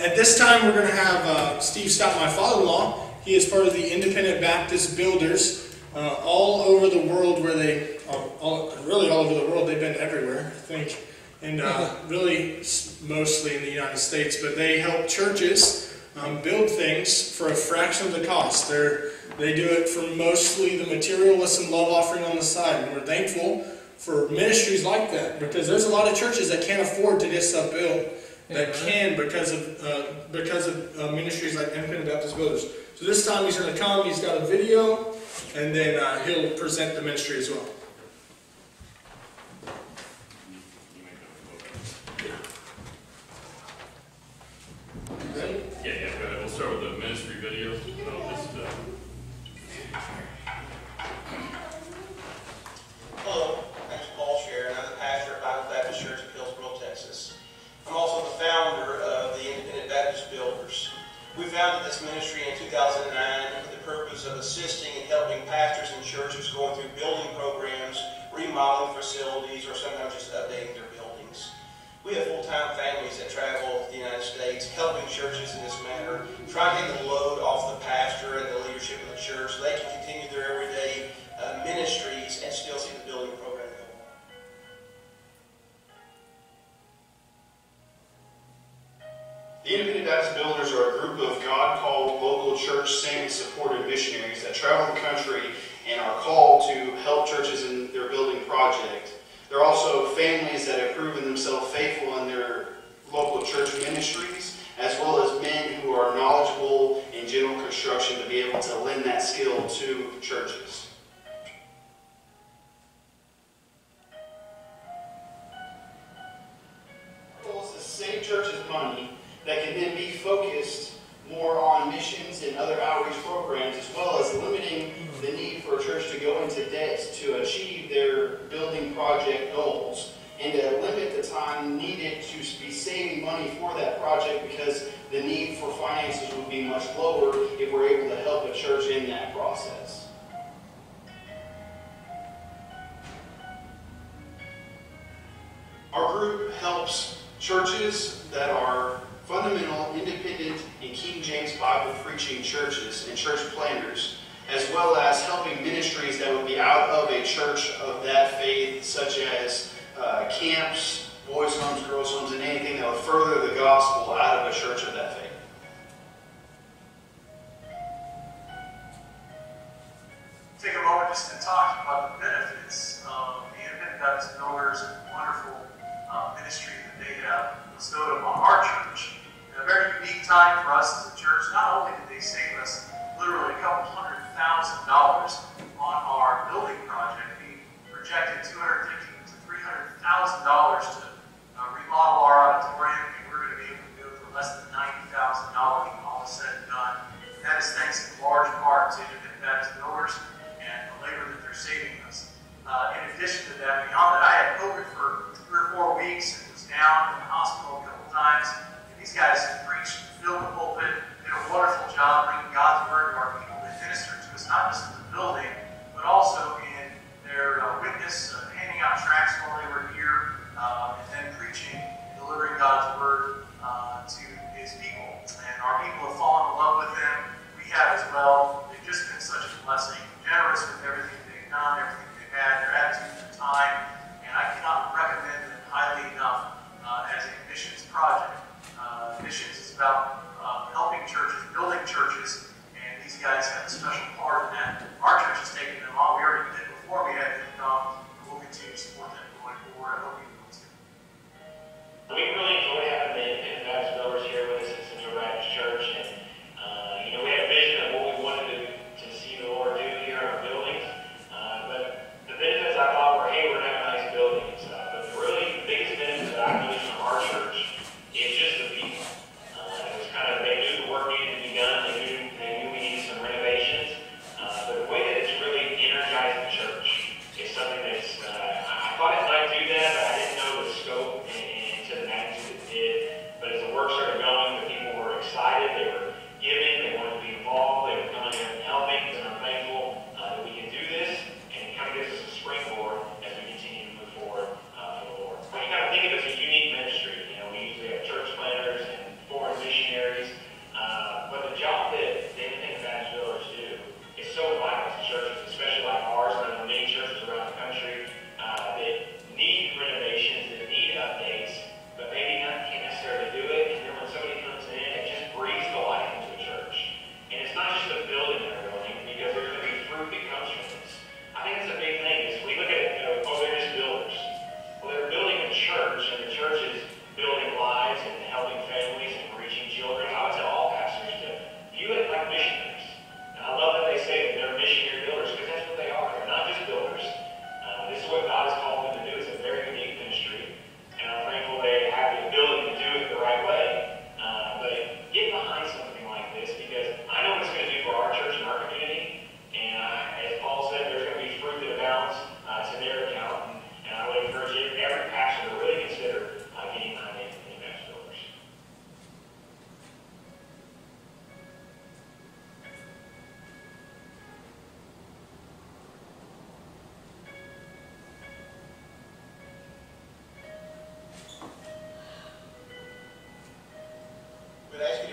At this time, we're going to have Steve Stott, my father-in-law. He is part of the Independent Baptist Builders all over the world, where they really all over the world. They've been everywhere, I think, and really mostly in the United States. But they help churches build things for a fraction of the cost. They do it for mostly the materialist and love offering on the side, and we're thankful for ministries like that, because there's a lot of churches that can't afford to just build. That can because of ministries like Independent Baptist Builders. So this time he's going to come, he's got a video, and then he'll present the ministry as well. Ready? Yeah, go ahead. We'll start with the ministry video. Hello, my name is Paul Sharon. I'm the pastor at Bible Baptist Church of Hillsboro, Texas. I'm also the founder of the Independent Baptist Builders. We founded this ministry in 2009 with the purpose of assisting and helping pastors and churches going through building programs, remodeling facilities, or sometimes just updating their buildings. We have full-time families that travel the United States, helping churches in this manner, trying to take the load off the pastor and the leadership of the church so they can continue their everyday ministries and still see the building program go on. The Independent Baptist Builders are a group of God-called local church sent and supported missionaries that travel the country and are called to help churches in their building project. They're also families that have proven themselves faithful in their local church ministries, as well as men who are knowledgeable in general construction to be able to lend that skill to churches. Our goal is to save churches money that can then be focused more on missions and other outreach programs, as well as limiting the need for a church to go into debt to achieve their building project goals, and to limit the time needed to be saving money for that project, because the need for finances would be much lower if we're able to help a church in that process. Our group helps churches that are fundamental, independent, and King James Bible preaching churches and church planners, as well as helping ministries that would be out of a church of that faith, such as camps, boys' homes, girls' homes, and anything that would further the gospel out of a church of that faith. Take a moment just to talk about the benefits of the Independent Baptist Builders and the wonderful ministry that they have bestowed upon our church. In a very unique time for us as a church, not only did they save us literally a couple $100,000 on our building project, we projected $250,000 to $300,000 to remodel our auditorium, and we're going to be able to do it for less than $90,000 when all is said and done. And that is thanks in large part to Independent Baptist Builders and the labor that they're saving us. In addition to that, beyond that, I had COVID for 3 or 4 weeks and was down in the hospital a couple times. And these guys preached, filled the pulpit, did a wonderful job bringing God's word to our people. They ministered to us not just in the building, but also in their witness, handing out tracts while they were here, and then preaching and delivering God's word to His people. And our people have fallen in love with them. We have as well. They've just been such a blessing, generous with everything they've done, everything they've had, their attitude, their time, and I cannot recommend them highly enough as a missions project. Missions is about helping churches, building churches, and these guys have a special part in that. Our church is taking them on. We already did before we had them come, and we'll continue to support them going forward. I hope you will too. We really enjoy having the Independent Baptist Builders here with us at Central Baptist Church, and we had a vision of what we wanted to see the Lord do here in our buildings. But the benefits I thought were, hey, we're going to have a nice building and stuff. But the biggest benefit that I noticed from our church is just the people. It was kind of, they knew the work needed to be done. They knew we needed some renovations. But the way that it's really energized the church is something that's, I thought it might do that, but I didn't know the scope and to the magnitude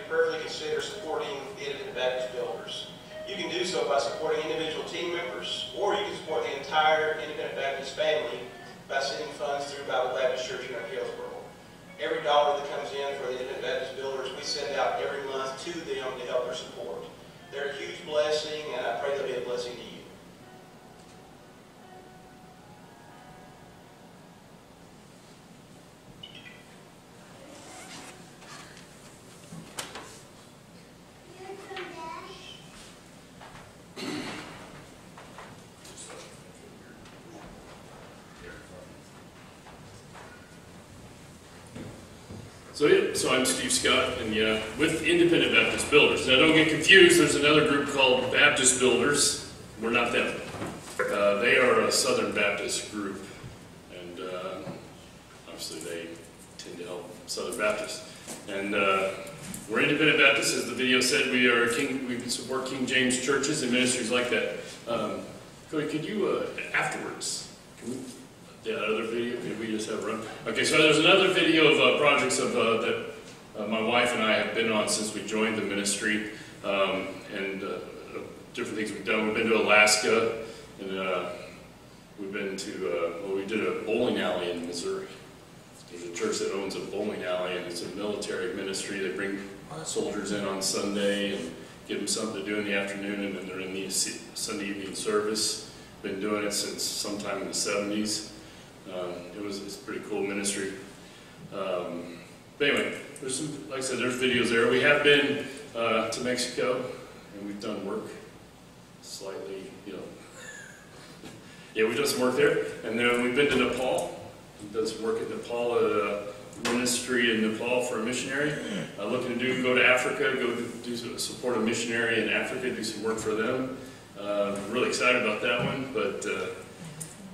prayerfully consider supporting the Independent Baptist Builders. You can do so by supporting individual team members, or you can support the entire Independent Baptist family by sending funds through Bible Baptist Church in Hillsboro. Every dollar that comes in for the Independent Baptist Builders, we send out every month to them to help their support. They're a huge blessing, and I pray they'll be a blessing to you. So I'm Steve Scott, and with Independent Baptist Builders. Now don't get confused, there's another group called Baptist Builders. We're not them. They are a Southern Baptist group, and obviously they tend to help Southern Baptists. And we're Independent Baptists, as the video said. We support King James churches and ministries like that. Cody, could you, afterwards, that other video, could we just have run? Okay, so there's another video of projects that my wife and I have been on since we joined the ministry, and different things we've done. We've been to Alaska, and we've been to, we did a bowling alley in Missouri. There's a church that owns a bowling alley, and it's a military ministry. They bring soldiers in on Sunday and give them something to do in the afternoon, and then they're in the Sunday evening service. Been doing it since sometime in the 70s. It's a pretty cool ministry. But anyway, there's some, like I said, there's videos there. We have been to Mexico, and we've done work slightly, yeah, we've done some work there. And then we've been to Nepal. We've done some work in Nepal, at a ministry in Nepal for a missionary. Looking to go to Africa, support a missionary in Africa, do some work for them. I'm really excited about that one, but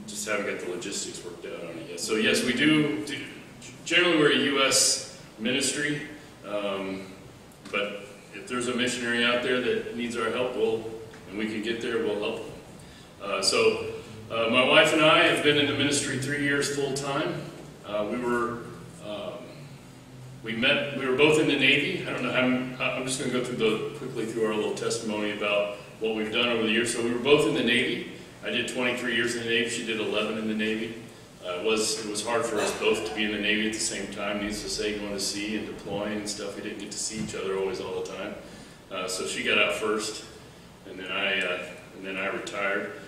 just haven't got the logistics worked out on it yet. So yes, we do generally we're a U.S. ministry, but if there's a missionary out there that needs our help, and we can get there, we'll help them. My wife and I have been in the ministry 3 years full time. We were both in the Navy. I don't know. I'm just going to go quickly through our little testimony about what we've done over the years. So we were both in the Navy. I did 23 years in the Navy. She did 11 in the Navy. It was hard for us both to be in the Navy at the same time. Needless to say, going to sea and deploying and stuff, we didn't get to see each other always all the time. So she got out first, and then I retired.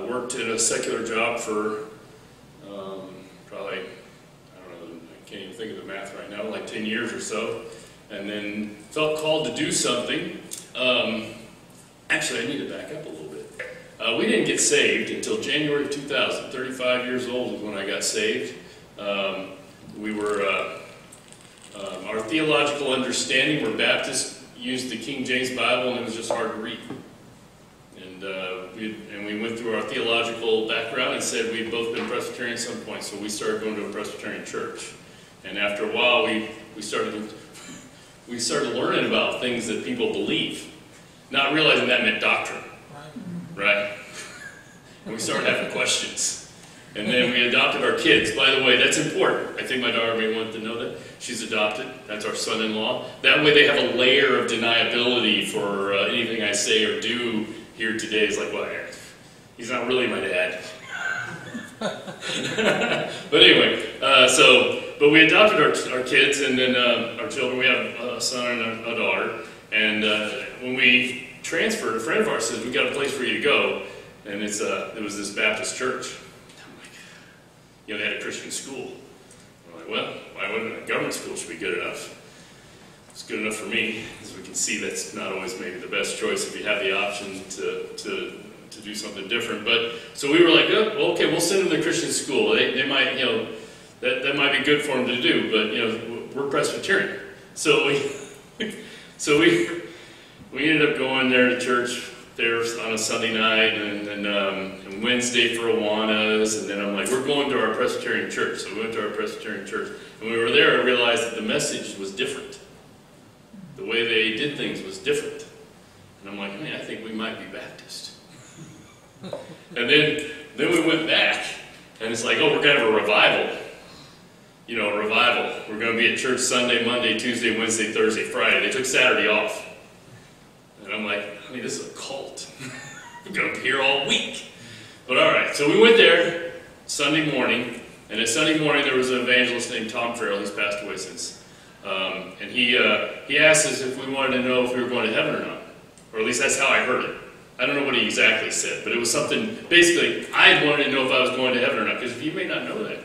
Worked in a secular job for probably, I don't know, I can't even think of the math right now, like 10 years or so, and then felt called to do something. Actually, I need to back up a little bit. We didn't get saved until January of 2000. 35 years old is when I got saved. Our theological understanding, we're Baptists, used the King James Bible, and it was just hard to read. And we went through our theological background and said we'd both been Presbyterian at some point, so we started going to a Presbyterian church. And after a while, we started learning about things that people believe, not realizing that meant doctrine, right? And we started having questions. And then we adopted our kids. By the way, that's important. I think my daughter may want to know that. She's adopted. That's our son-in-law. That way they have a layer of deniability for anything I say or do here today. It's like, well, he's not really my dad. But anyway, but we adopted our kids, and then our children. We have a son and a daughter. And when we transferred, a friend of ours said, we got a place for you to go. And it was this Baptist church. I'm like, they had a Christian school. I'm like, well, why wouldn't a government school should be good enough? It's good enough for me. As we can see, that's not always maybe the best choice if you have the option to do something different. But so we were like, oh, well, okay, we'll send them to Christian school. They might, that might be good for them to do. But we're Presbyterian, so we ended up going there to church there on a Sunday night, and Wednesday for Awanas, and then I'm like, we're going to our Presbyterian church. So we went to our Presbyterian church, and we were there, I realized that the message was different. The way they did things was different. And I'm like, man, I think we might be Baptist. And then we went back, and it's like, oh, we're kind of a revival. a revival. We're going to be at church Sunday, Monday, Tuesday, Wednesday, Thursday, Friday. They took Saturday off. And I'm like, honey, this is a cult. We're going to be here all week. But all right, so we went there Sunday morning. And at Sunday morning, there was an evangelist named Tom Farrell. He's passed away since. And he asked us if we wanted to know if we were going to heaven or not. Or at least that's how I heard it. I don't know what he exactly said, but it was something, basically, I wanted to know if I was going to heaven or not. Because if you may not know that,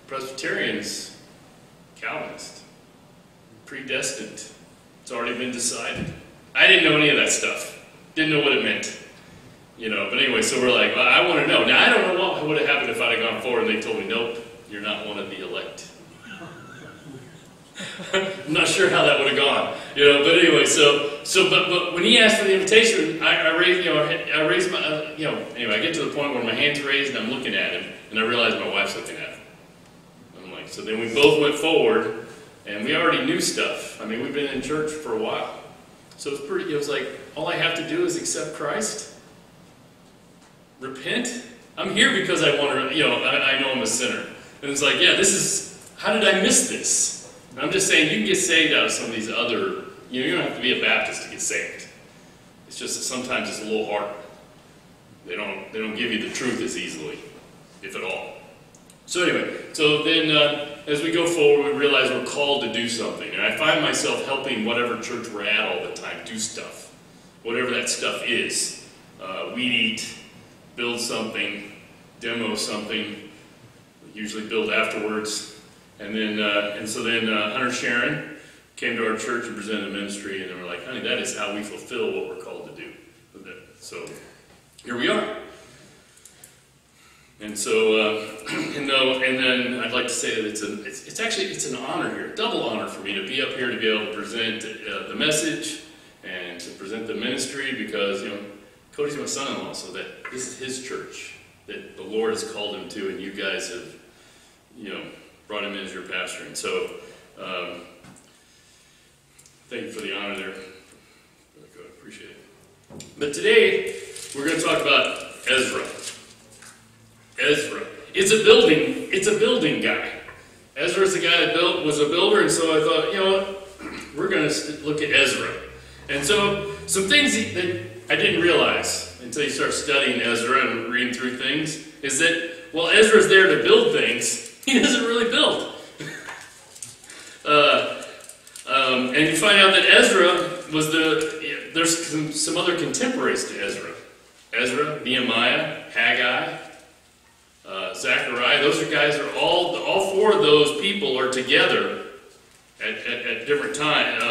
Presbyterians, Calvinists, predestined. It's already been decided. I didn't know any of that stuff. Didn't know what it meant. But anyway, so we're like, well, I want to know. Now, I don't know what would have happened if I'd have gone forward and they told me, nope, you're not one of the elect. I'm not sure how that would have gone, But anyway, but when he asked for the invitation, I raised my, Anyway, I get to the point where my hand's raised and I'm looking at him, and I realize my wife's looking at him. I'm like, so then we both went forward, and we already knew stuff. I mean, we've been in church for a while, so it was like, all I have to do is accept Christ, repent. I'm here because I want to, I know I'm a sinner, and it's like, how did I miss this? I'm just saying, you can get saved out of some of these other, you don't have to be a Baptist to get saved. It's just that sometimes it's a little hard. They don't give you the truth as easily, if at all. So anyway, as we go forward, we realize we're called to do something. And I find myself helping whatever church we're at all the time do stuff. Whatever that stuff is. Weed eat, build something, demo something, usually build afterwards. And so then Hunter Sharon came to our church and presented a ministry, and they were like, honey, that is how we fulfill what we're called to do. So here we are. And so, and then I'd like to say that it's an honor here, a double honor for me to be up here to be able to present the message and to present the ministry, because Cody's my son-in-law, so that this is his church that the Lord has called him to, and you guys have brought him in as your pastor. And so, thank you for the honor there. I appreciate it. But today, we're going to talk about Ezra. Ezra. It's a building guy. Ezra's the guy that was a builder, and so I thought, we're going to look at Ezra. And so, some things that I didn't realize until you start studying Ezra and reading through things, is that while Ezra's there to build things, he doesn't really build. And you find out that Ezra was there's some other contemporaries to Ezra. Ezra, Nehemiah, Haggai, Zechariah. Those are guys that are all four of those people are together at different times.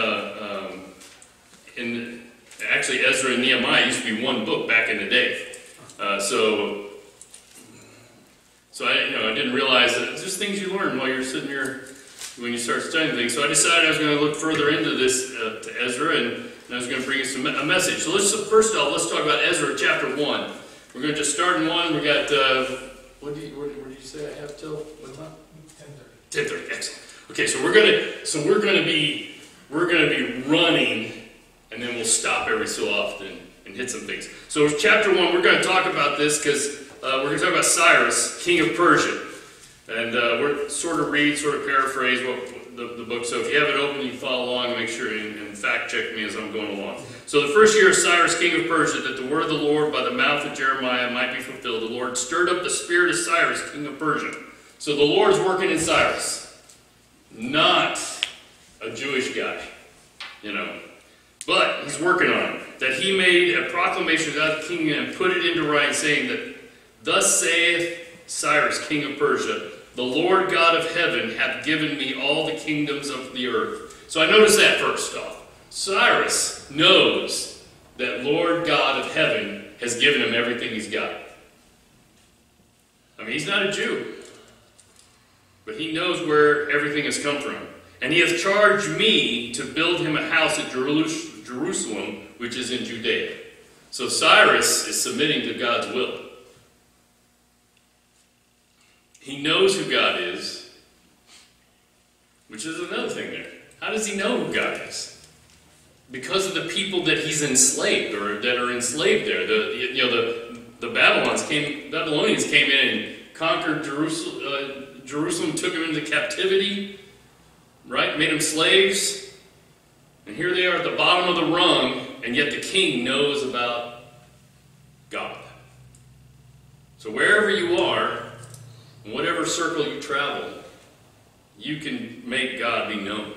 Actually, Ezra and Nehemiah used to be one book back in the day. So I didn't realize that it's just things you learn while you're sitting here when you start studying things. So I decided I was going to look further into this to Ezra, and I was going to bring us a message. So first off, let's talk about Ezra chapter 1. We're going to just start in 1. We got what did you say I have till what time? 10:30. 10:30. Excellent. Okay, so we're going to be running, and then we'll stop every so often and hit some things. So chapter 1, we're going to talk about this because we're going to talk about Cyrus, king of Persia. And we're sort of paraphrase the book. So if you have it open, you can follow along and make sure and fact check me as I'm going along. So the first year of Cyrus, king of Persia, that the word of the Lord by the mouth of Jeremiah might be fulfilled, the Lord stirred up the spirit of Cyrus, king of Persia. So the Lord's working in Cyrus. Not a Jewish guy, But he's working on it. That he made a proclamation without the king and put it into writing, saying that, thus saith Cyrus, king of Persia, the Lord God of heaven hath given me all the kingdoms of the earth. So I noticed that first off. Cyrus knows that Lord God of heaven has given him everything he's got. I mean, he's not a Jew, but he knows where everything has come from. And he hath charged me to build him a house at Jerusalem, which is in Judea. So Cyrus is submitting to God's will. He knows who God is, which is another thing there. How does he know who God is? Because of the people that he's enslaved, or that are enslaved there. The Babylonians came in and conquered Jerusalem, took them into captivity, right? Made them slaves. And here they are at the bottom of the rung, and yet the king knows about God. So wherever you are, in whatever circle you travel, you can make God be known.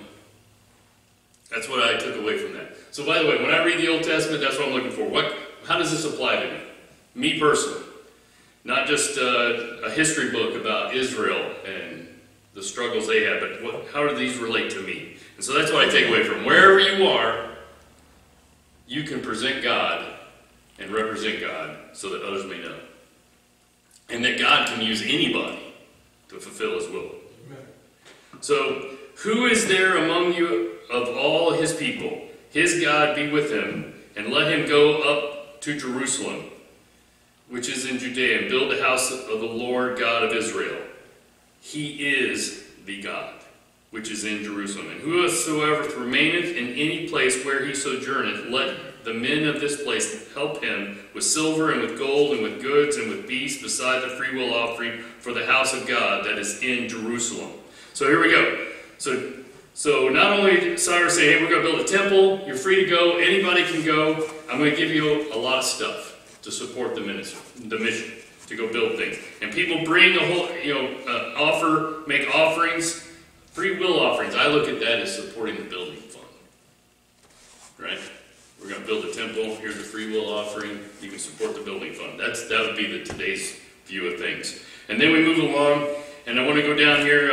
That's what I took away from that. So by the way, when I read the Old Testament, that's what I'm looking for. How does this apply to me? Me personally. Not just a history book about Israel and the struggles they had, but how do these relate to me? And so that's what I take away from. Wherever you are, you can present God and represent God so that others may know. And that God can use anybody to fulfill His will. Amen. So, who is there among you of all His people? His God be with him, and let him go up to Jerusalem, which is in Judea, and build the house of the Lord God of Israel. He is the God which is in Jerusalem. And whosoever remaineth in any place where he sojourneth, let the men of this place help him with silver and with gold and with goods and with beasts, beside the freewill offering for the house of God that is in Jerusalem. So here we go. So not only did Cyrus say, hey, we're going to build a temple, you're free to go, anybody can go. I'm going to give you a lot of stuff to support the mission, to go build things. And people bring a whole, make offerings, free will offerings. I look at that as supporting the building fund. Right? We're going to build a temple, here's a free will offering, you can support the building fund. That would be today's view of things. And then we move along, and I want to go down here,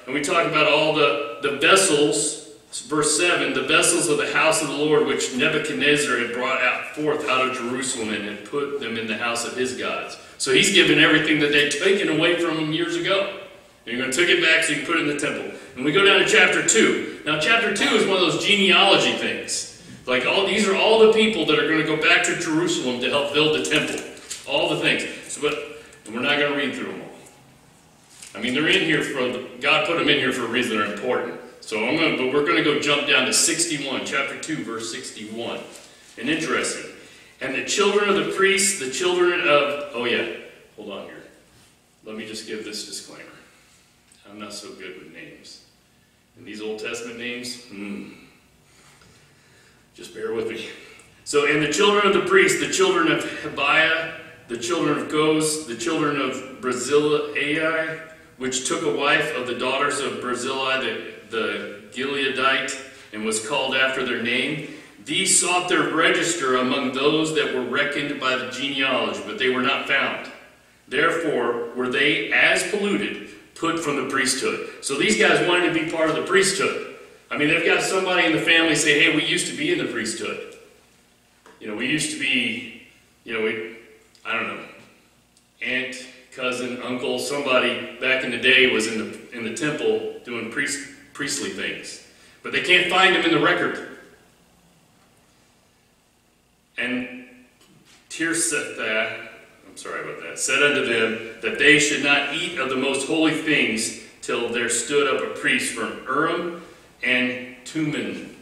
and we talk about all the vessels, verse 7, the vessels of the house of the Lord, which Nebuchadnezzar had brought forth out of Jerusalem and had put them in the house of his gods. So he's given everything that they'd taken away from him years ago. And you're going to take it back so you can put it in the temple. And we go down to chapter 2. Now chapter 2 is one of those genealogy things. Like these are all the people that are going to go back to Jerusalem to help build the temple. All the things. And we're not going to read through them all. I mean, they're in here God put them in here for a reason. They're important. So we're going to go jump down to 61, chapter 2, verse 61. And interesting. And the children of the priests, the children of, hold on here. Let me just give this disclaimer. I'm not so good with names. And these Old Testament names, just bear with me. So, and the children of the priests, the children of Habiah, the children of Goz, the children of Barzillai, which took a wife of the daughters of Barzillai, the Gileadite, and was called after their name. These sought their register among those that were reckoned by the genealogy, but they were not found. Therefore were they, as polluted, put from the priesthood. So these guys wanted to be part of the priesthood. I mean, they've got somebody in the family say, hey, we used to be in the priesthood. We used to be, I don't know, aunt, cousin, uncle, somebody back in the day was in the temple doing priestly things. But they can't find him in the record. And Tirsatha, said unto them that they should not eat of the most holy things till there stood up a priest from Urim and Thummim.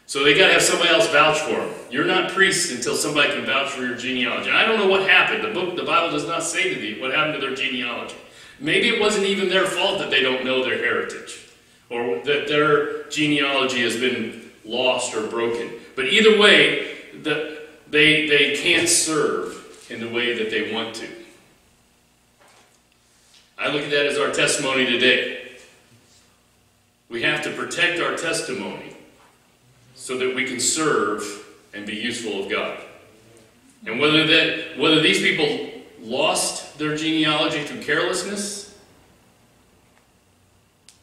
So they got to have somebody else vouch for them. You're not priests until somebody can vouch for your genealogy. And I don't know what happened. The Bible does not say to thee what happened to their genealogy. Maybe it wasn't even their fault that they don't know their heritage, or that their genealogy has been lost or broken. But either way, they can't serve in the way that they want to. I look at that as our testimony today. We have to protect our testimony so that we can serve and be useful of God. And whether these people lost their genealogy through carelessness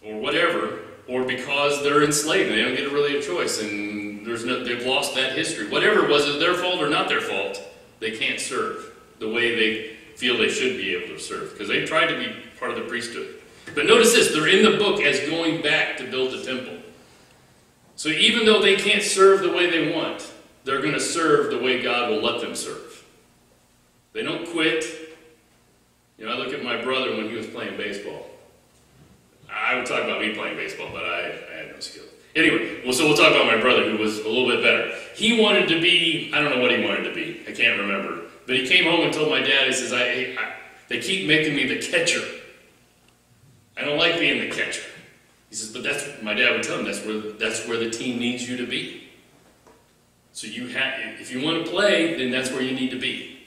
or whatever, or because they're enslaved and they don't get really a choice and they've lost that history. Whatever it was, is their fault or not their fault, they can't serve the way they feel they should be able to serve, because they tried to be part of the priesthood. But notice this, they're in the book as going back to build the temple. So even though they can't serve the way they want, they're going to serve the way God will let them serve. They don't quit. I look at my brother when he was playing baseball. I would talk about me playing baseball, but I had no skill. Anyway, so we'll talk about my brother, who was a little bit better. He wanted to be, I don't know what he wanted to be. I can't remember. But he came home and told my dad, he says, they keep making me the catcher. I don't like being the catcher. He says, but my dad would tell him, that's where the team needs you to be. So if you want to play, then that's where you need to be.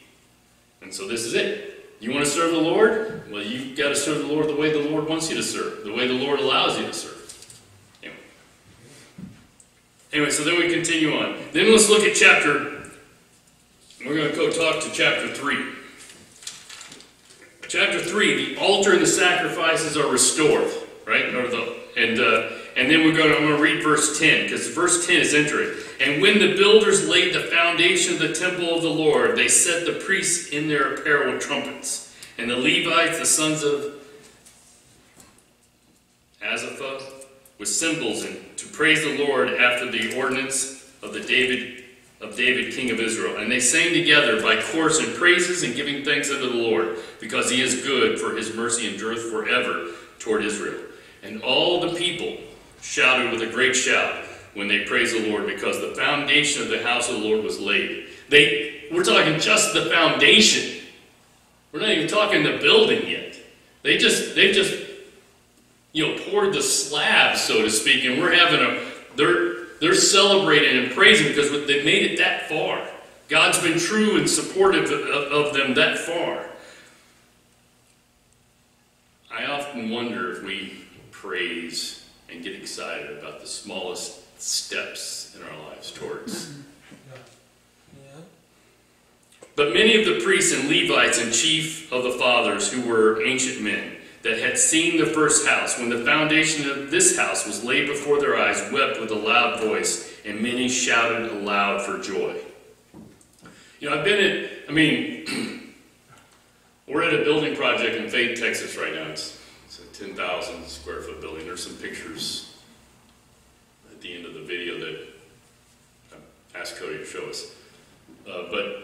And so this is it. You want to serve the Lord? Well, you've got to serve the Lord the way the Lord wants you to serve, the way the Lord allows you to serve. Anyway, so then we continue on. Then let's look at we're going to go talk to chapter 3. Chapter 3, the altar and the sacrifices are restored, right? And then I'm going to read verse 10, because verse 10 is interesting. And when the builders laid the foundation of the temple of the Lord, they set the priests in their apparel with trumpets, and the Levites, the sons of Asaph, with cymbals, and to praise the Lord after the ordinance of David, king of Israel. And they sang together by chorus and praises and giving thanks unto the Lord, because he is good, for his mercy endureth forever toward Israel. And all the people shouted with a great shout when they praised the Lord, because the foundation of the house of the Lord was laid. We're talking just the foundation. We're not even talking the building yet. They've just poured the slab, so to speak, and they're celebrating and praising because they've made it that far. God's been true and supportive of them that far. I often wonder if we praise and get excited about the smallest steps in our lives towards. But many of the priests and Levites and chief of the fathers, who were ancient men, that had seen the first house, when the foundation of this house was laid before their eyes, wept with a loud voice, and many shouted aloud for joy. We're at a building project in Fayette, Texas right now. It's a 10,000 square foot building. There's some pictures at the end of the video that I asked Cody to show us. But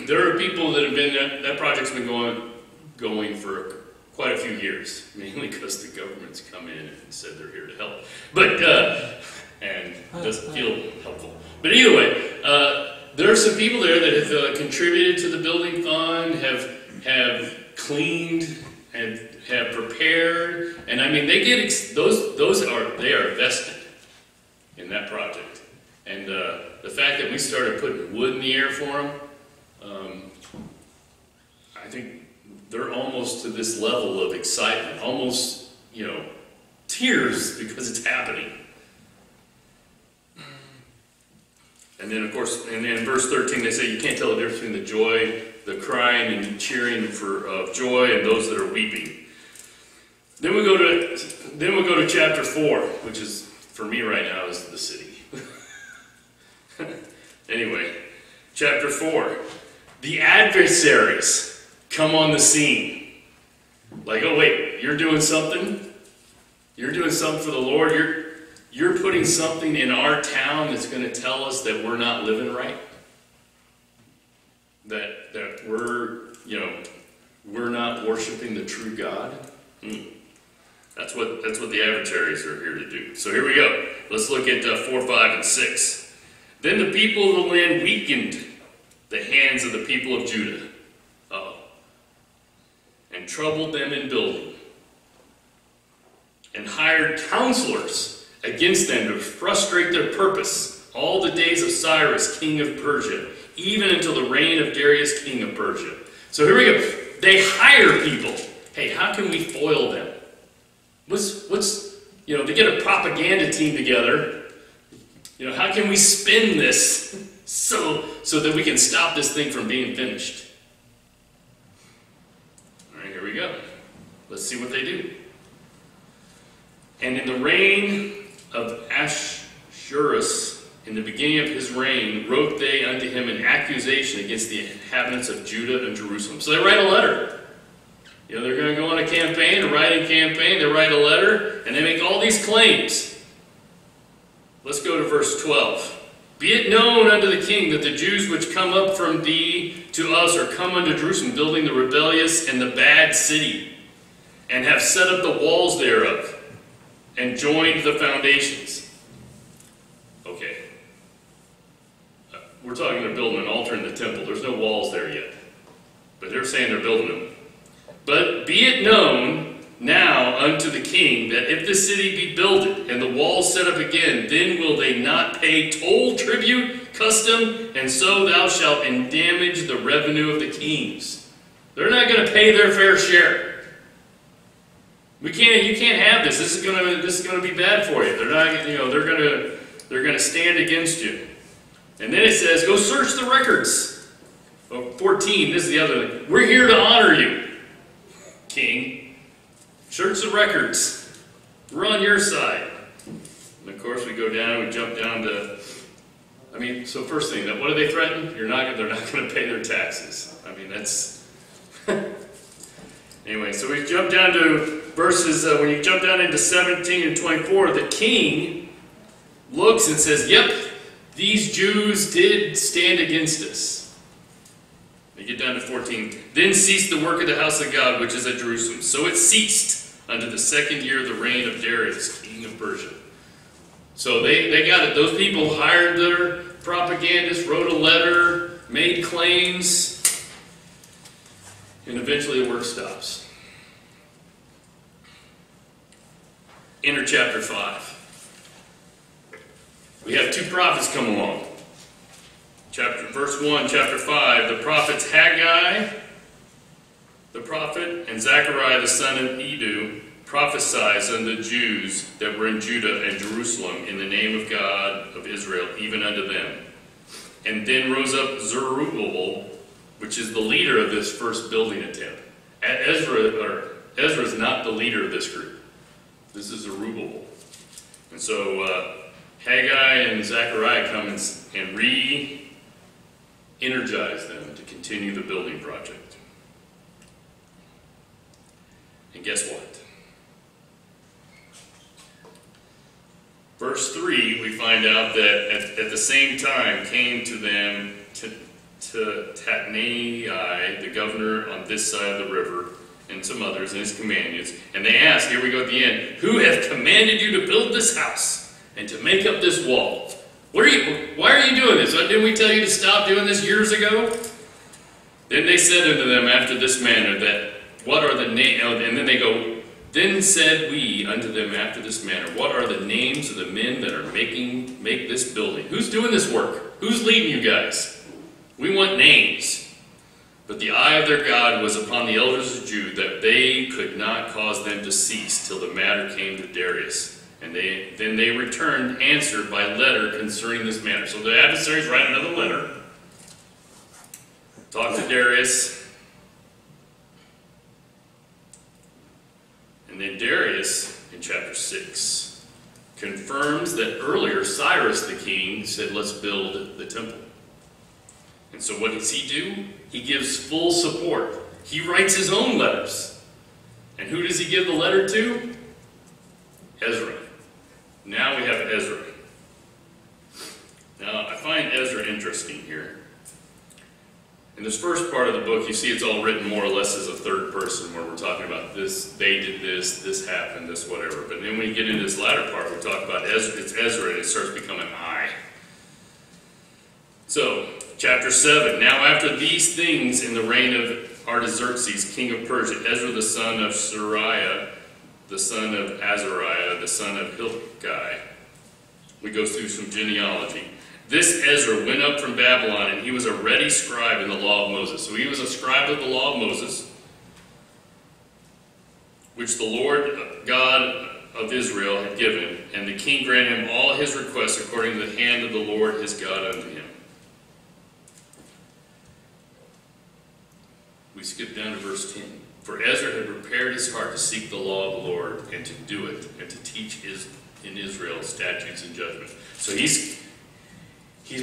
there are people that have been, that project's been going for quite a few years, mainly because the government's come in and said they're here to help. But, and it doesn't feel helpful. But either way, there are some people there that have contributed to the building fund, have cleaned, and have prepared, and they get they are vested in that project. And the fact that we started putting wood in the air for them, I think they're almost to this level of excitement, almost, tears because it's happening. And then, of course, and in verse 13, they say you can't tell the difference between the joy, the crying and cheering of joy, and those that are weeping. Then we go to chapter 4, which is, for me right now, is the city. Anyway, chapter 4. The adversaries come on the scene. Like, oh wait, you're doing something? You're doing something for the Lord? You're putting something in our town that's going to tell us that we're not living right? That we're not worshiping the true God? That's what the adversaries are here to do. So here we go. Let's look at 4, 5, and 6. Then the people of the land weakened the hands of the people of Judah. And troubled them in building. And hired counselors against them to frustrate their purpose all the days of Cyrus, king of Persia, even until the reign of Darius, king of Persia. So here we go. They hire people. Hey, how can we foil them? To get a propaganda team together, how can we spin this so that we can stop this thing from being finished? All right, here we go. Let's see what they do. And in the reign of Ahasuerus, in the beginning of his reign, wrote they unto him an accusation against the inhabitants of Judah and Jerusalem. So they write a letter. They're going to go on a campaign, a writing campaign. They write a letter, and they make all these claims. Let's go to verse 12. Be it known unto the king that the Jews which come up from thee to us are come unto Jerusalem, building the rebellious and the bad city, and have set up the walls thereof, and joined the foundations. Okay. We're talking they're building an altar in the temple. There's no walls there yet. But they're saying they're building them. But be it known now unto the king, that if the city be builded, and the walls set up again, then will they not pay toll, tribute, custom, and so thou shalt endamage the revenue of the kings. They're not going to pay their fair share. You can't have this. This is going to be bad for you. They're going to stand against you. And then it says, go search the records. 14, this is the other thing. We're here to honor you, king. Search the records. We're on your side. And of course we go down, we jump down to, so first thing, what do they threaten? They're not going to pay their taxes. That's... Anyway, so we jump down to verses, when you jump down into 17 and 24, the king looks and says, yep, these Jews did stand against us. You get down to 14. Then ceased the work of the house of God, which is at Jerusalem. So it ceased unto the 2nd year of the reign of Darius, king of Persia. So they got it. Those people hired their propagandists, wrote a letter, made claims, and eventually the work stops. Enter chapter 5. We have 2 prophets come along. Verse 1, chapter 5, the prophets Haggai, the prophet, and Zechariah the son of Iddo prophesied unto the Jews that were in Judah and Jerusalem in the name of God of Israel, even unto them. And then rose up Zerubbabel, which is the leader of this first building attempt. Ezra is not the leader of this group. This is Zerubbabel. And so Haggai and Zechariah come and re-energize them to continue the building project. And guess what? Verse 3, we find out that at the same time came to them to Tatnai, the governor on this side of the river, and some others, and his companions. And they asked, here we go at the end, who hath commanded you to build this house and to make up this wall? Why are you doing this? Didn't we tell you to stop doing this years ago? Then they said unto them after this manner, that what are the names? And then they go, then said we unto them after this manner, what are the names of the men that are make this building? Who's doing this work? Who's leading you guys? We want names. But the eye of their God was upon the elders of Judah, that they could not cause them to cease till the matter came to Darius. And then they returned answered by letter concerning this matter. So the adversaries write another letter. Talk to Darius. And then Darius, in chapter 6, confirms that earlier Cyrus the king said, let's build the temple. And so what does he do? He gives full support. He writes his own letters. And who does he give the letter to? Ezra. Now we have Ezra. Now, I find Ezra interesting here. In this first part of the book, you see it's all written more or less as a third person, where we're talking about this, they did this happened, this whatever. But then when you get into this latter part, we talk about Ezra, it's Ezra, and it starts becoming I. So, chapter 7. Now after these things in the reign of Artaxerxes, king of Persia, Ezra the son of Seraiah, the son of Azariah, the son of Hilkiah. We go through some genealogy. This Ezra went up from Babylon, and he was a ready scribe in the law of Moses. So he was a scribe of the law of Moses, which the Lord God of Israel had given, and the king granted him all his requests according to the hand of the Lord his God unto him. We skip down to verse 10. For Ezra had prepared his heart to seek the law of the Lord and to do it, and to teach in Israel statutes and judgments. So he's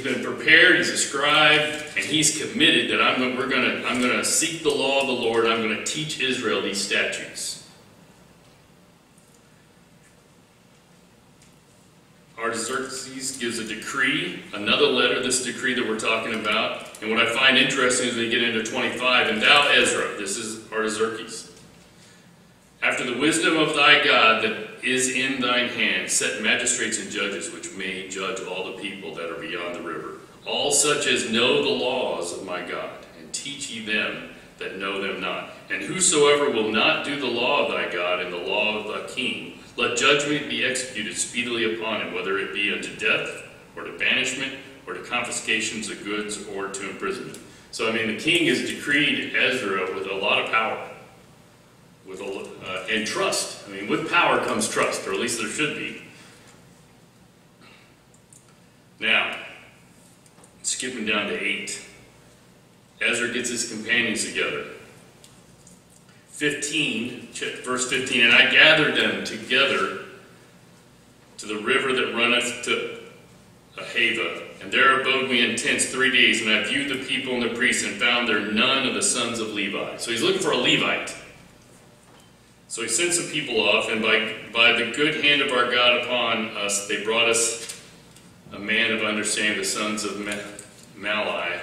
been prepared, he's a scribe, and he's committed that I'm going to seek the law of the Lord, I'm going to teach Israel these statutes. Artaxerxes gives a decree, another letter, this decree that we're talking about. And what I find interesting is when you get into 25, and thou, Ezra, this is Artaxerxes, after the wisdom of thy God that is in thine hand, set magistrates and judges which may judge all the people that are beyond the river, all such as know the laws of my God, and teach ye them that know them not. And whosoever will not do the law of thy God and the law of the king, let judgment be executed speedily upon him, whether it be unto death, or to banishment, or to confiscations of goods, or to imprisonment. So, I mean, the king has decreed Ezra with a lot of power, and trust. I mean, with power comes trust, or at least there should be. Now, skipping down to 8. Ezra gets his companions together. 15, verse 15, and I gathered them together to the river that runneth to Ahava, and there abode we in tents 3 days, and I viewed the people and the priests, and found there none of the sons of Levi. So he's looking for a Levite. So he sent some people off, and by the good hand of our God upon us, they brought us a man of understanding, the sons of Malai,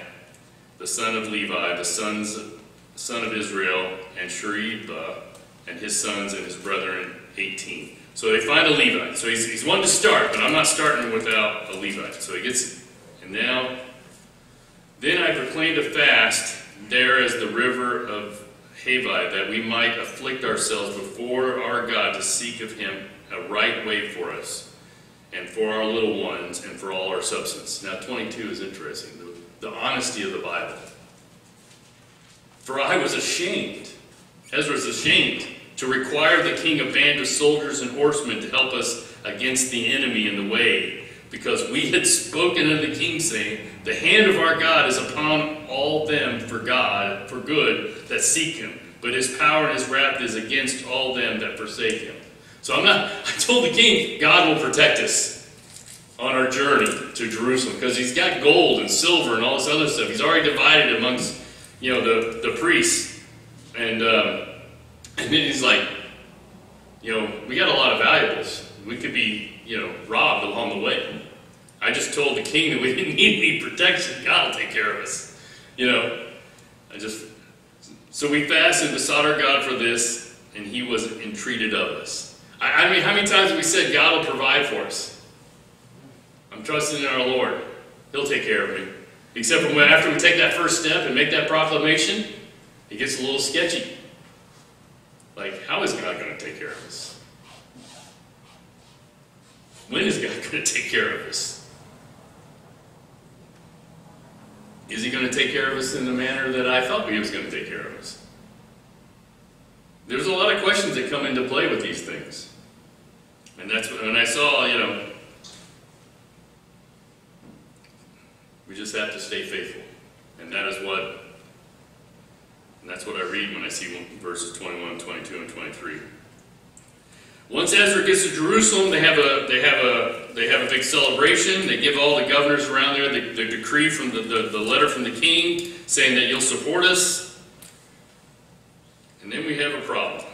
the son of Levi, the son of Israel, and Sheribah, and his sons and his brethren, 18. So they find a Levite. So he's wanting to start, but I'm not starting without a Levite. So he gets, and now, then I proclaimed a fast there as the river of Havai, that we might afflict ourselves before our God to seek of him a right way for us, and for our little ones, and for all our substance. Now 22 is interesting, the honesty of the Bible. For I was ashamed, Ezra was ashamed, to require the king a band of soldiers and horsemen to help us against the enemy in the way, because we had spoken unto the king, saying, the hand of our God is upon all them for good that seek him, but his power and his wrath is against all them that forsake him. So I told the king, God will protect us on our journey to Jerusalem, because he's got gold and silver and all this other stuff. He's already divided amongst, the priests. And then he's like, we got a lot of valuables. We could be, robbed along the way. I just told the king that we didn't need any protection. God will take care of us. So we fasted and besought our God for this, and he was entreated of us. I mean, how many times have we said God will provide for us? I'm trusting in our Lord. He'll take care of me. Except for after we take that first step and make that proclamation, it gets a little sketchy. Like, how is God going to take care of us? When is God going to take care of us? Is he going to take care of us in the manner that I thought he was going to take care of us? There's a lot of questions that come into play with these things. And that's when I saw, we just have to stay faithful. And that's what I read when I see verses 21, 22, and 23. Once Ezra gets to Jerusalem, they have a big celebration. They give all the governors around there the decree from the letter from the king saying that you'll support us. And then we have a problem.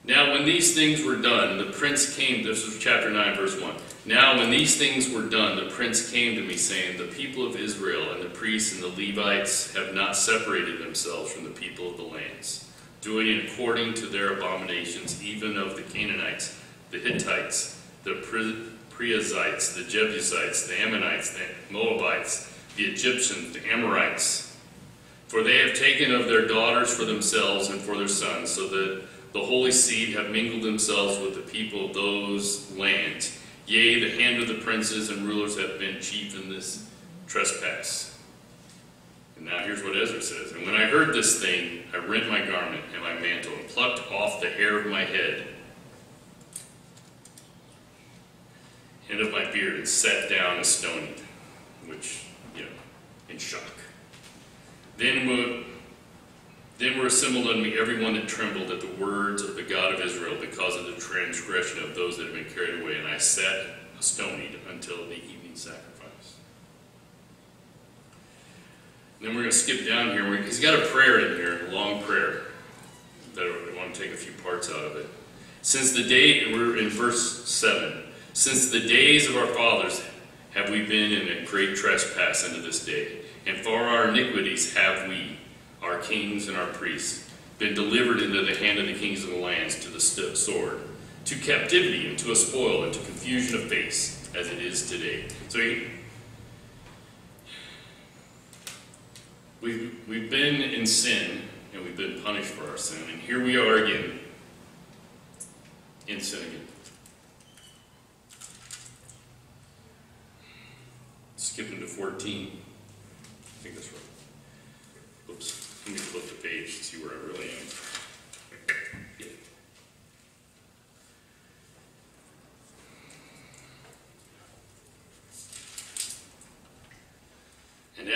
Now when these things were done, the prince came, this is chapter 9, verse 1. Now when these things were done, the prince came to me, saying, the people of Israel and the priests and the Levites have not separated themselves from the people of the lands, doing it according to their abominations, even of the Canaanites, the Hittites, the Perizzites, the Jebusites, the Ammonites, the Moabites, the Egyptians, the Amorites. For they have taken of their daughters for themselves and for their sons, so that the holy seed have mingled themselves with the people of those lands. Yea, the hand of the princes and rulers have been chief in this trespass. And now here's what Ezra says. And when I heard this thing, I rent my garment and my mantle and plucked off the hair of my head and of my beard and sat down and stonied, which, in shock. Then were assembled unto me every one that trembled at the words of the God of Israel, because of the transgression of those that had been carried away. And I sat stonied until the evening sacrifice. And then we're going to skip down here. He's got a prayer in here, a long prayer, that I want to take a few parts out of it. Since the day, we're in verse 7. Since the days of our fathers have we been in a great trespass unto this day, and for our iniquities have we, our kings and our priests, been delivered into the hand of the kings of the lands, to the sword, to captivity, and to a spoil, and to confusion of face, as it is today. So We've been in sin, and we've been punished for our sin, and here we are again in sin again. Skipping to 14. I think that's right. Oops. Let me flip the page to see where I really am. Yeah. And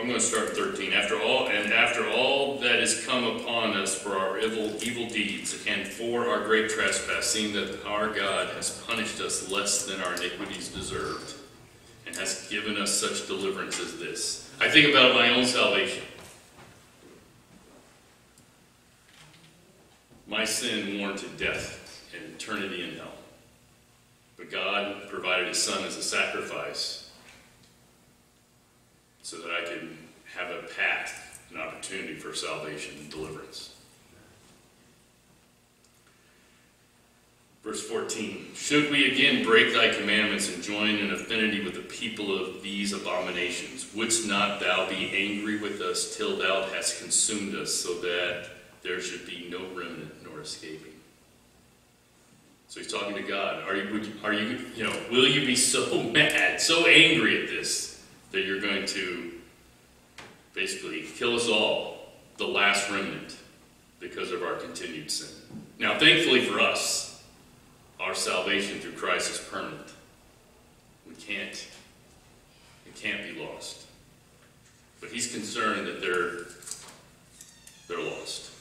I'm going to start at 13. After all that has come upon us for our evil deeds and for our great trespass, seeing that our God has punished us less than our iniquities deserved, and has given us such deliverance as this. I think about my own salvation. My sin warranted death and eternity in hell. But God provided His Son as a sacrifice so that I could have a path, an opportunity for salvation and deliverance. Verse 14, should we again break thy commandments and join in affinity with the people of these abominations? Wouldst not thou be angry with us till thou hast consumed us, so that there should be no remnant nor escaping? So he's talking to God. Will you be so mad, so angry at this, that you're going to basically kill us all, the last remnant, because of our continued sin? Now, thankfully for us, our salvation through Christ is permanent. It can't be lost. But he's concerned that they're lost.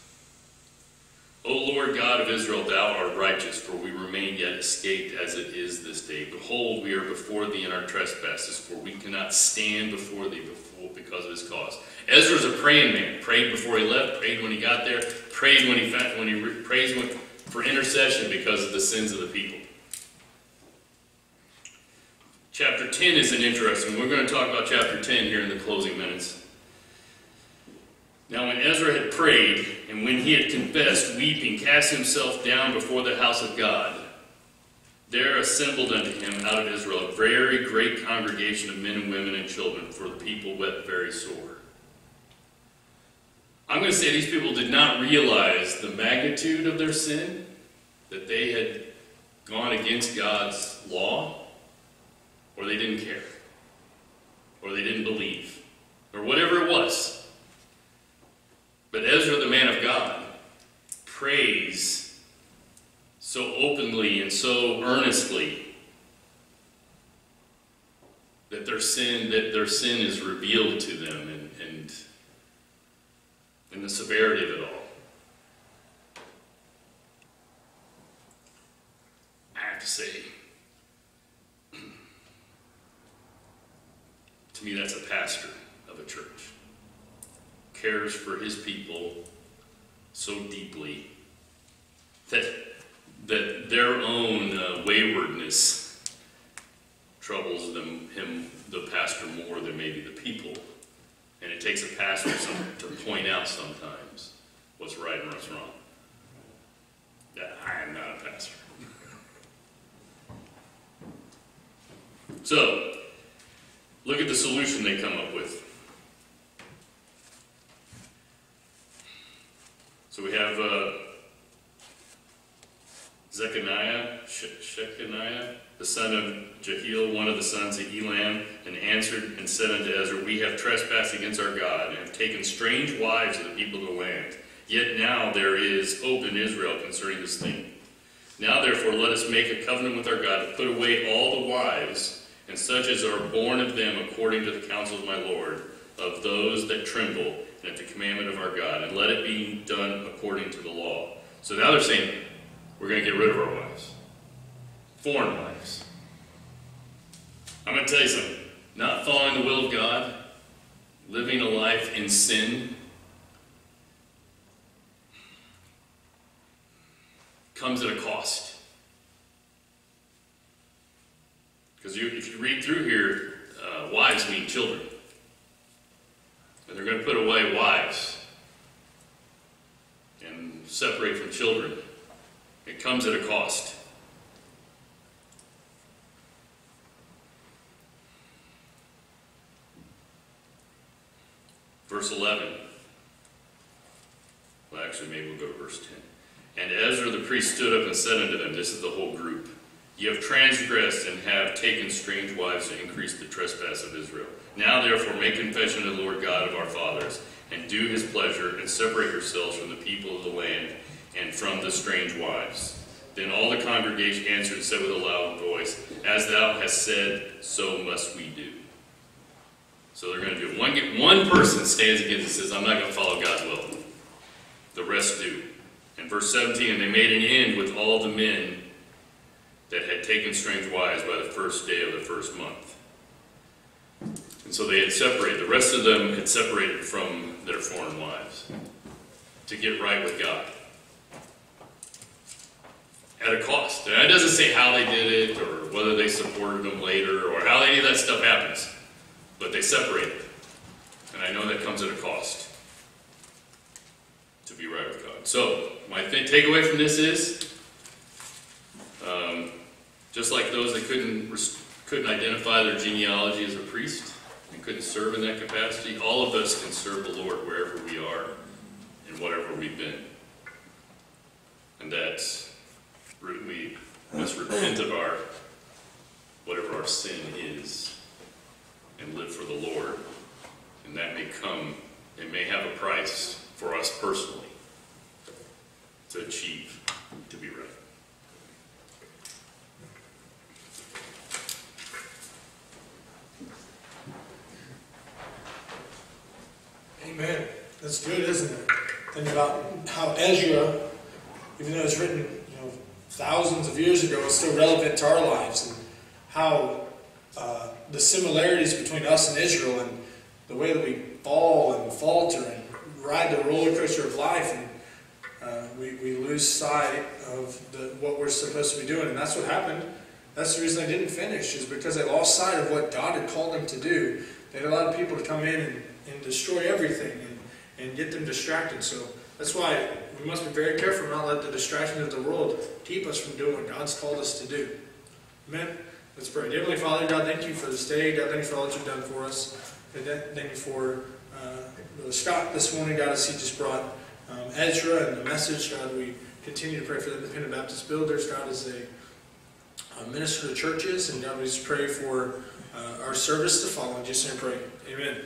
O Lord God of Israel, thou art righteous, for we remain yet escaped as it is this day. Behold, we are before thee in our trespasses, for we cannot stand before thee because of his cause. Ezra's a praying man. Prayed before he left, prayed when he got there, prayed for intercession because of the sins of the people. Chapter 10 is an interesting. We're going to talk about chapter 10 here in the closing minutes. Now when Ezra had prayed, and when he had confessed, weeping, cast himself down before the house of God, there assembled unto him out of Israel a very great congregation of men and women and children, for the people wept very sore. I'm going to say these people did not realize the magnitude of their sin, that they had gone against God's law, or they didn't care, or they didn't believe, or whatever it was. But Ezra, the man of God, prays so openly and so earnestly that their sin is revealed to them, and the severity of it all. I have to say, to me, that's a pastor of a church. Cares for his people so deeply that their own waywardness troubles him, the pastor, more than maybe the people. And it takes a pastor to point out sometimes what's right and what's wrong. I am not a pastor. So, look at the solution they come up with. So we have Shechaniah, the son of Jehiel, one of the sons of Elam, and answered and said unto Ezra, we have trespassed against our God, and have taken strange wives of the people of the land. Yet now there is hope in Israel concerning this thing. Now therefore let us make a covenant with our God to put away all the wives, and such as are born of them according to the counsel of my Lord, of those that tremble, and at the commandment of our God, and let it be done according to the law. So now they're saying, we're going to get rid of our wives. Foreign wives. I'm going to tell you something. Not following the will of God, living a life in sin, comes at a cost. Because if you read through here, wives mean children. And they're going to put away wives and separate from children. It comes at a cost. Verse 11. Well, actually, maybe we'll go to verse 10. And Ezra the priest stood up and said unto them, this is the whole group, ye have transgressed and have taken strange wives to increase the trespass of Israel. Now therefore make confession to the Lord God of our fathers, and do his pleasure, and separate yourselves from the people of the land, and from the strange wives. Then all the congregation answered and said with a loud voice, as thou hast said, so must we do. So they're going to do it. One person stands against and says, I'm not going to follow God's will. The rest do. In verse 17, and they made an end with all the men that had taken strange wives by the first day of the first month. And so they had separated. The rest of them had separated from their foreign wives to get right with God. At a cost. And it doesn't say how they did it, or whether they supported them later, or how any of that stuff happens. But they separated. And I know that comes at a cost to be right with God. So, my takeaway from this is, just like those that couldn't identify their genealogy as a priest and couldn't serve in that capacity, all of us can serve the Lord wherever we are and whatever we've been. And that's, we must repent of whatever our sin is and live for the Lord. And that it may have a price for us personally to achieve, to be right. Amen. That's good, isn't it? Think about how Ezra, even though it's written, thousands of years ago, it's still relevant to our lives, and how the similarities between us and Israel, and the way that we fall and falter and ride the roller coaster of life, and we lose sight of what we're supposed to be doing, and that's what happened. That's the reason they didn't finish, is because they lost sight of what God had called them to do. They had allowed people to come in and destroy everything and get them distracted. So that's why we must be very careful not to let the distractions of the world keep us from doing what God's called us to do. Amen? Let's pray. Dear Heavenly Father, God, thank you for this day. God, thank you for all that you've done for us. And thank you for Scott this morning, God, as he just brought Ezra and the message. God, we continue to pray for the Independent Baptist Builders, God, as they minister to churches. And God, we just pray for our service to follow. In Jesus' name, pray. Amen.